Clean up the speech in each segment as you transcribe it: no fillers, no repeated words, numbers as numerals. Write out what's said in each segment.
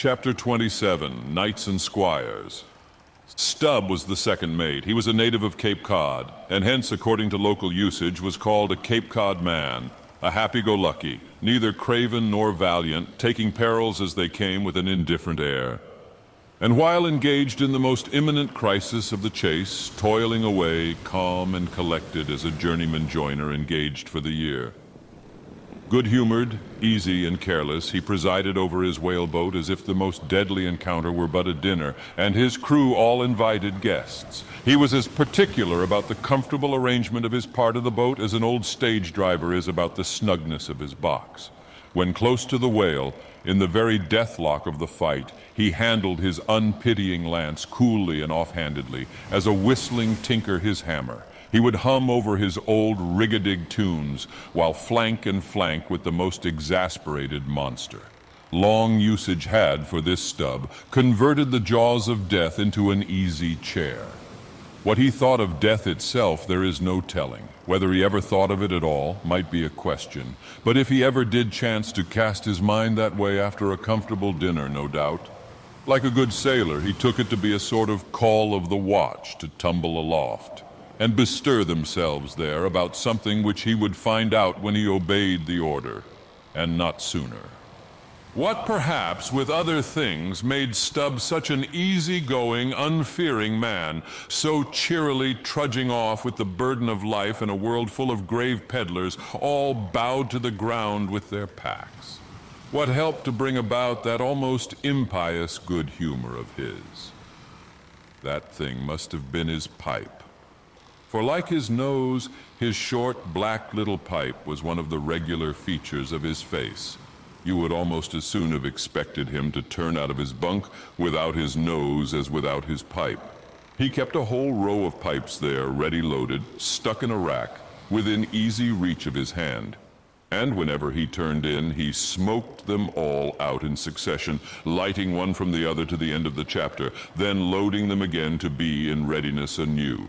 Chapter 27, Knights and Squires. Stubb was the second mate. He was a native of Cape Cod, and hence, according to local usage, was called a Cape Cod man, a happy-go-lucky, neither craven nor valiant, taking perils as they came with an indifferent air. And while engaged in the most imminent crisis of the chase, toiling away, calm and collected as a journeyman joiner engaged for the year. Good-humored, easy, and careless, he presided over his whaleboat as if the most deadly encounter were but a dinner, and his crew all invited guests. He was as particular about the comfortable arrangement of his part of the boat as an old stage driver is about the snugness of his box. When close to the whale, in the very deathlock of the fight, he handled his unpitying lance coolly and offhandedly, as a whistling tinker his hammer. He would hum over his old rig-a-dig tunes, while flank and flank with the most exasperated monster. Long usage had, for this Stubb, converted the jaws of death into an easy chair. What he thought of death itself, there is no telling. Whether he ever thought of it at all might be a question. But if he ever did chance to cast his mind that way after a comfortable dinner, no doubt. Like a good sailor, he took it to be a sort of call of the watch to tumble aloft and bestir themselves there about something which he would find out when he obeyed the order, and not sooner. What perhaps, with other things, made Stubb such an easy-going, unfearing man, so cheerily trudging off with the burden of life in a world full of grave peddlers, all bowed to the ground with their packs? What helped to bring about that almost impious good humor of his? That thing must have been his pipe. For like his nose, his short, black little pipe was one of the regular features of his face. You would almost as soon have expected him to turn out of his bunk without his nose as without his pipe. He kept a whole row of pipes there, ready loaded, stuck in a rack, within easy reach of his hand. And whenever he turned in, he smoked them all out in succession, lighting one from the other to the end of the chapter, then loading them again to be in readiness anew.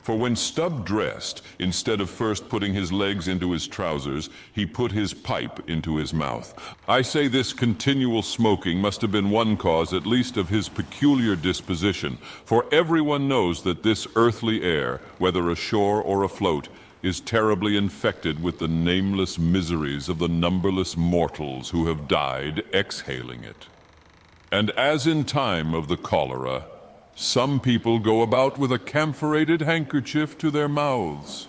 For when Stubb dressed, instead of first putting his legs into his trousers, he put his pipe into his mouth. I say this continual smoking must have been one cause at least of his peculiar disposition, for everyone knows that this earthly air, whether ashore or afloat, is terribly infected with the nameless miseries of the numberless mortals who have died exhaling it. And as in time of the cholera, some people go about with a camphorated handkerchief to their mouths.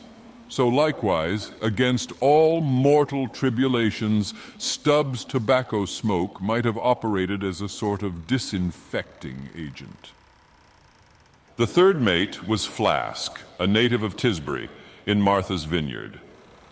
So likewise, against all mortal tribulations, Stubb's tobacco smoke might have operated as a sort of disinfecting agent. The third mate was Flask, a native of Tisbury, in Martha's Vineyard.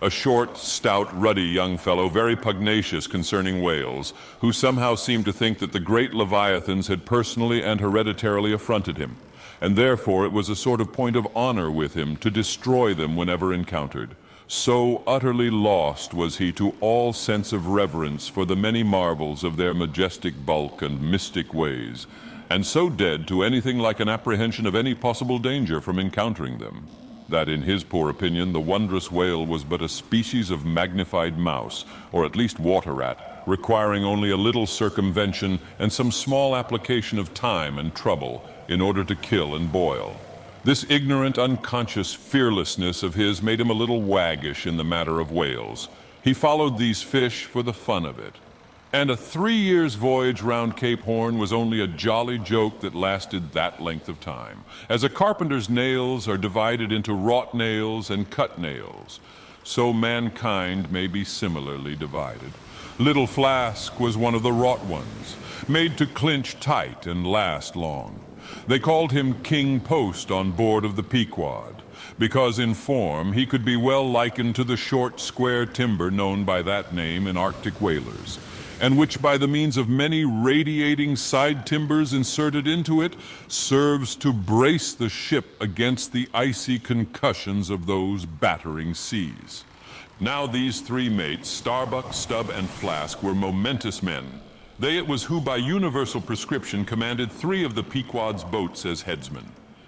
A short, stout, ruddy young fellow, very pugnacious concerning whales, who somehow seemed to think that the great leviathans had personally and hereditarily affronted him, and therefore it was a sort of point of honor with him to destroy them whenever encountered. So utterly lost was he to all sense of reverence for the many marvels of their majestic bulk and mystic ways, and so dead to anything like an apprehension of any possible danger from encountering them, that in his poor opinion the wondrous whale was but a species of magnified mouse, or at least water rat, requiring only a little circumvention and some small application of time and trouble in order to kill and boil. This ignorant, unconscious fearlessness of his made him a little waggish in the matter of whales. He followed these fish for the fun of it. And a 3 years' voyage round Cape Horn was only a jolly joke that lasted that length of time. As a carpenter's nails are divided into wrought nails and cut nails, so mankind may be similarly divided. Little Flask was one of the wrought ones, made to clinch tight and last long. They called him King Post on board of the Pequod, because in form he could be well likened to the short, square timber known by that name in Arctic whalers, and which by the means of many radiating side timbers inserted into it, serves to brace the ship against the icy concussions of those battering seas. Now these three mates, Starbuck, Stubb, and Flask, were momentous men. They it was who by universal prescription commanded 3 of the Pequod's boats as headsmen.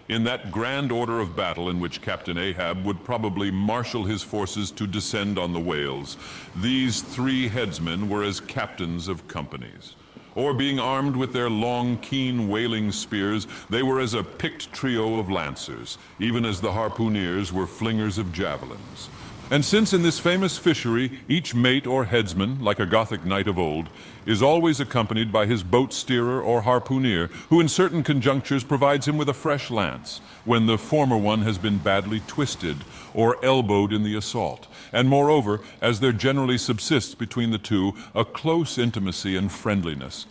in that grand order of battle in which Captain Ahab would probably marshal his forces to descend on the whales. These three headsmen were as captains of companies. or being armed with their long, keen whaling spears, they were as a picked trio of lancers, even as the harpooneers were flingers of javelins. And since in this famous fishery, each mate or headsman, like a Gothic knight of old, is always accompanied by his boat steerer or harpooneer, who in certain conjunctures provides him with a fresh lance, when the former one has been badly twisted or elbowed in the assault. And moreover, as there generally subsists between the two a close intimacy and friendliness,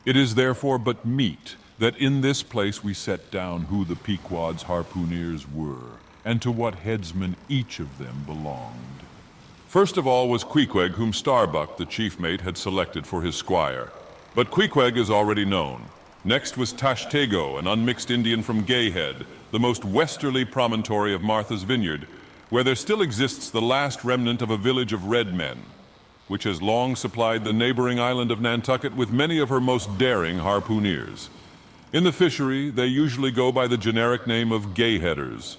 it is therefore but meet that in this place we set down who the Pequod's harpooneers were, and to what headsman each of them belonged. First of all was Queequeg, whom Starbuck, the chief mate, had selected for his squire. But Queequeg is already known. Next was Tashtego, an unmixed Indian from Gayhead, the most westerly promontory of Martha's Vineyard, where there still exists the last remnant of a village of red men, which has long supplied the neighboring island of Nantucket with many of her most daring harpooneers. In the fishery, they usually go by the generic name of Gayheaders.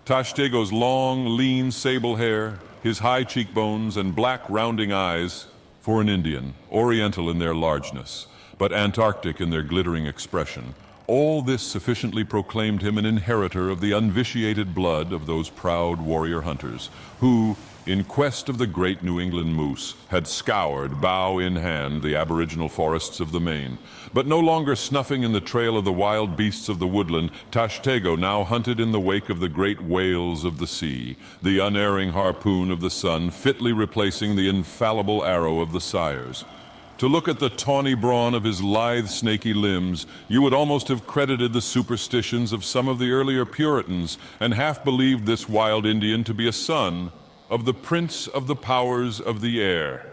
Tashtego's long, lean sable hair, his high cheekbones and black rounding eyes, for an Indian, oriental in their largeness, but Antarctic in their glittering expression, all this sufficiently proclaimed him an inheritor of the unvitiated blood of those proud warrior hunters, who, in quest of the great New England moose, had scoured, bow in hand, the aboriginal forests of the Maine. But no longer snuffing in the trail of the wild beasts of the woodland, Tashtego now hunted in the wake of the great whales of the sea, the unerring harpoon of the sun fitly replacing the infallible arrow of the sires. To look at the tawny brawn of his lithe, snaky limbs, you would almost have credited the superstitions of some of the earlier Puritans, and half believed this wild Indian to be a son of the Prince of the Powers of the Air.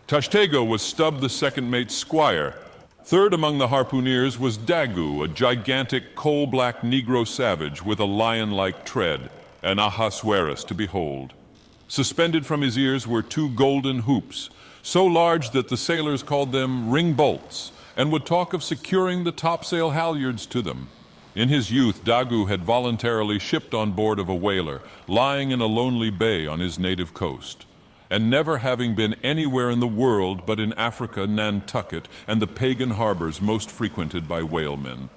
Tashtego was Stubb the second mate's squire. Third among the harpooneers was Dagu, a gigantic coal-black Negro savage with a lion-like tread, an Ahasuerus to behold. Suspended from his ears were two golden hoops, so large that the sailors called them ring bolts, and would talk of securing the topsail halyards to them. In his youth, Dagu had voluntarily shipped on board of a whaler, lying in a lonely bay on his native coast, and never having been anywhere in the world but in Africa, Nantucket, and the pagan harbors most frequented by whalemen,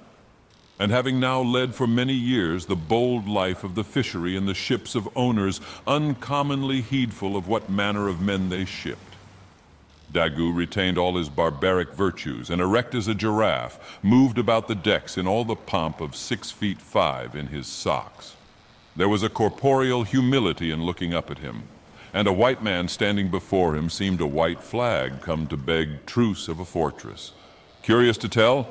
and having now led for many years the bold life of the fishery in the ships of owners uncommonly heedful of what manner of men they shipped. Dagu retained all his barbaric virtues, and erect as a giraffe, moved about the decks in all the pomp of 6'5" in his socks. There was a corporeal humility in looking up at him, and a white man standing before him seemed a white flag come to beg truce of a fortress. Curious to tell,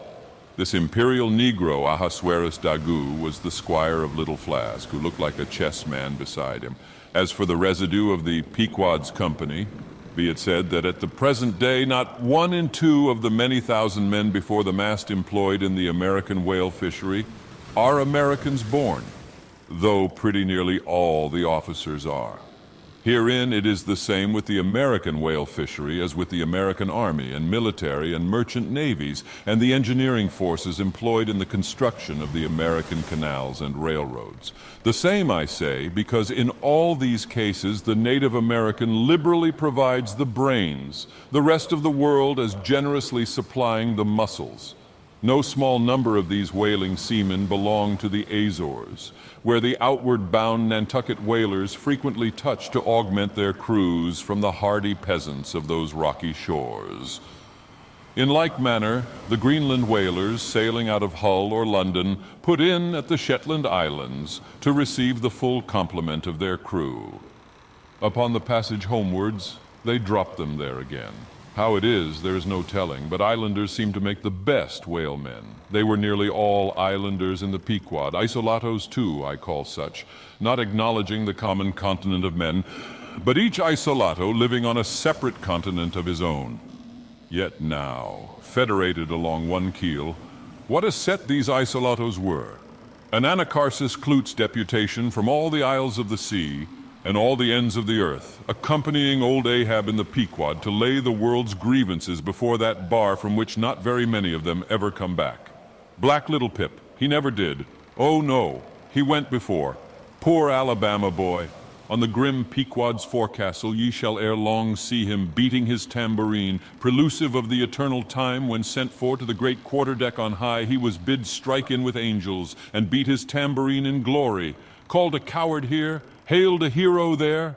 this imperial Negro, Ahasuerus Dagu, was the squire of Little Flask, who looked like a chess man beside him. As for the residue of the Pequod's company, be it said that at the present day not 1 in 2 of the many thousand men before the mast employed in the American whale fishery are Americans born, though pretty nearly all the officers are. Herein it is the same with the American whale fishery as with the American Army and military and merchant navies and the engineering forces employed in the construction of the American canals and railroads. The same, I say, because in all these cases the Native American liberally provides the brains, the rest of the world as generously supplying the muscles. No small number of these whaling seamen belong to the Azores, where the outward-bound Nantucket whalers frequently touch to augment their crews from the hardy peasants of those rocky shores. In like manner, the Greenland whalers sailing out of Hull or London put in at the Shetland Islands to receive the full complement of their crew. Upon the passage homewards, they drop them there again. How it is, there is no telling, but islanders seem to make the best whalemen. They were nearly all islanders in the Pequod, isolatos too, I call such, not acknowledging the common continent of men, but each isolato living on a separate continent of his own. Yet now, federated along one keel, what a set these isolatos were. An Anacharsis Klutz deputation from all the isles of the sea, and all the ends of the earth, accompanying old Ahab in the Pequod to lay the world's grievances before that bar from which not very many of them ever come back. Black little Pip, he never did. Oh no, he went before. Poor Alabama boy. On the grim Pequod's forecastle ye shall ere long see him beating his tambourine, prelusive of the eternal time when sent for to the great quarterdeck on high he was bid strike in with angels, and beat his tambourine in glory, called a coward here, hailed a hero there,